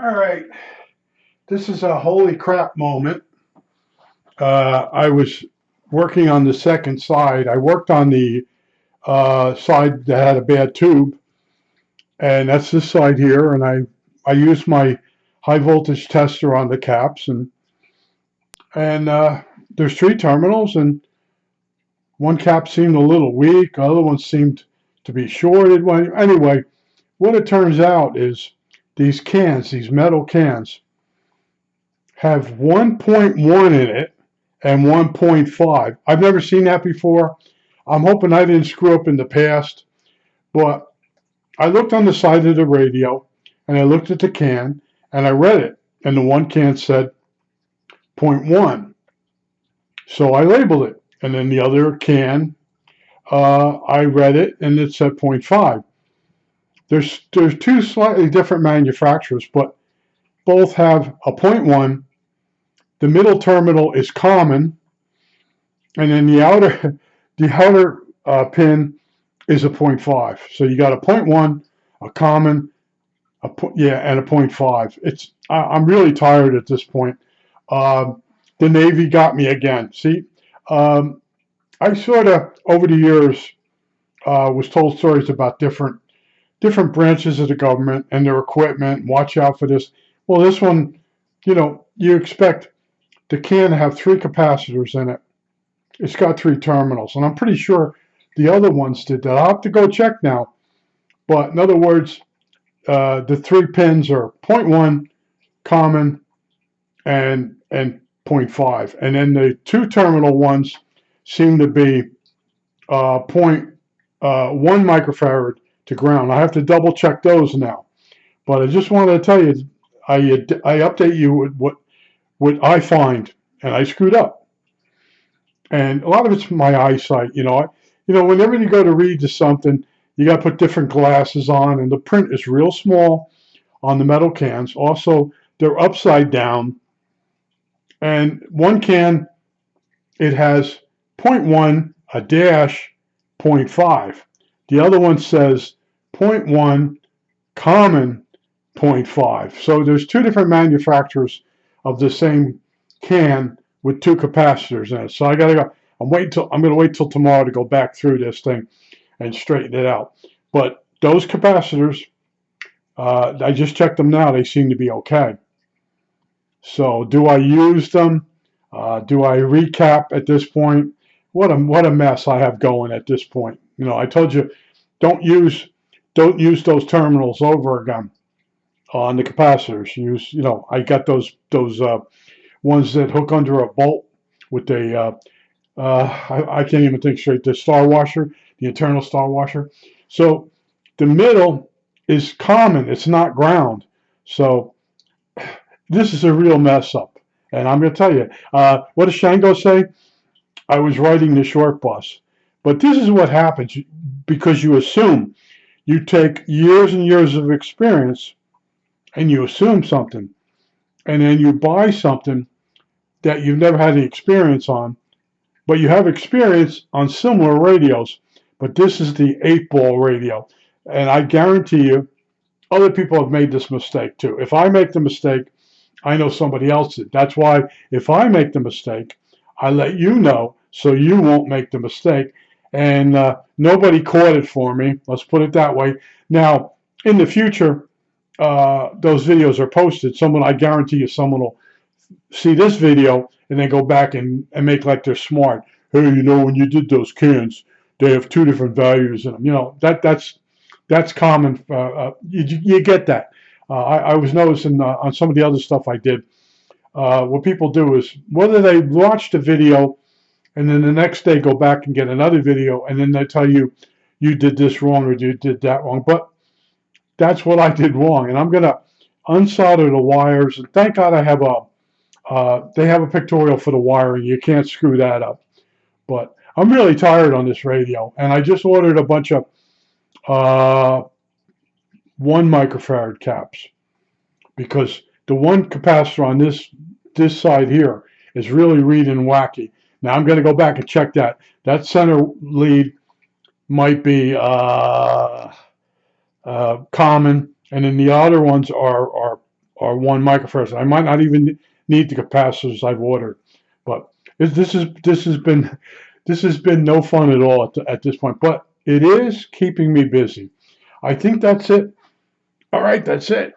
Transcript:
All right, this is a holy crap moment. I was working on the second side. I worked on the side that had a bad tube, and that's this side here. And I used my high voltage tester on the caps, and there's three terminals, and one cap seemed a little weak. The other one seemed to be shorted. Well, anyway, what it turns out is these cans, these metal cans, have 1.1 in it and 1.5. I've never seen that before. I'm hoping I didn't screw up in the past, but I looked on the side of the radio and I looked at the can and I read it, and the one can said 0.1. So I labeled it, and then the other can, I read it and it said 0.5. There's two slightly different manufacturers, but both have a 0.1. The middle terminal is common, and then the outer pin is a 0.5. So you got a 0.1, a common, and a 0.5. I'm really tired at this point. The Navy got me again. See, I sort of over the years was told stories about different branches of the government and their equipment. Watch out for this. Well, this one, you expect the can to have three capacitors in it. It's got three terminals, and I'm pretty sure the other ones did that. I'll have to go check now. But in other words, the three pins are 0.1, common, and 0.5. And then the two terminal ones seem to be 0.1 microfarad to ground. I have to double check those now. But I just wanted to tell you, I update you with what I find, and I screwed up. And a lot of it's my eyesight. Whenever you go to read to something, you got to put different glasses on, and the print is real small on the metal cans. Also, they're upside down. And one can, it has 0.1, a dash, 0.5. The other one says 0.1, common, 0.5. So there's two different manufacturers of the same can with two capacitors in it. So I gotta go. I'm gonna wait till tomorrow to go back through this thing and straighten it out. But those capacitors, I just checked them now. They seem to be okay. So do I use them? Do I recap at this point? What a mess I have going at this point. I told you, don't use those terminals over again on the capacitors. I got those ones that hook under a bolt with a I can't even think straight. The star washer, the internal star washer. So the middle is common. It's not ground. So this is a real mess up. And I'm going to tell you, what does Shango say? I was riding the short bus. But this is what happens because you assume. You take years and years of experience and you assume something. And then you buy something that you've never had any experience on, but you have experience on similar radios. But this is the 8-ball radio. And I guarantee you, other people have made this mistake too. If I make the mistake, I know somebody else did. That's why if I make the mistake, I let you know so you won't make the mistake. And nobody caught it for me. Let's put it that way. Now, in the future, those videos are posted. I guarantee you someone will see this video and then go back and make like they're smart. Hey, when you did those cans, they have two different values in them. That's common. You get that. I was noticing on some of the other stuff I did, what people do is whether they watch the video and then the next day go back and get another video, and then they tell you did this wrong or you did that wrong. But that's what I did wrong, and I'm going to unsolder the wires. And thank God I have they have a pictorial for the wiring. You can't screw that up. But I'm really tired on this radio, and I just ordered a bunch of 1 microfarad caps because the one capacitor on this side here is really reading wacky. Now I'm going to go back and check that. That center lead might be common, and then the other ones are or 1 microfarad. I might not even need the capacitors I've ordered, but this has been no fun at all at this point. But it is keeping me busy. I think that's it. All right, that's it.